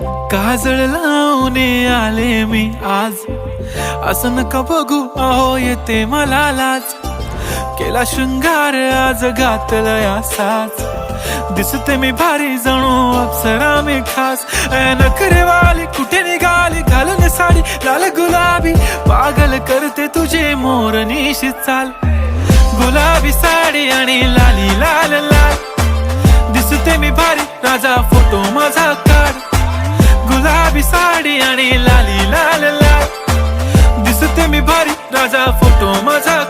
काजळ लावून आले मी आज, असं नका बघू अहो येते मला लाज. केला शृंगार आज घातलाय असाच, दिसते मी भारी जणू अप्सरा मी खास. नखरेवाली कुठे निघाली घालून साडी लाल गुलाबी, पागल करते तुझे मोरनीशी चाल. गुलाबी साडी आणि लाली लाल लाल, दिसते मी भारी राजा फोटो माझा काढ. गुलाबी साडी आणि लाली लाल लाल, दिसते मी भारी राजा फोटो माझा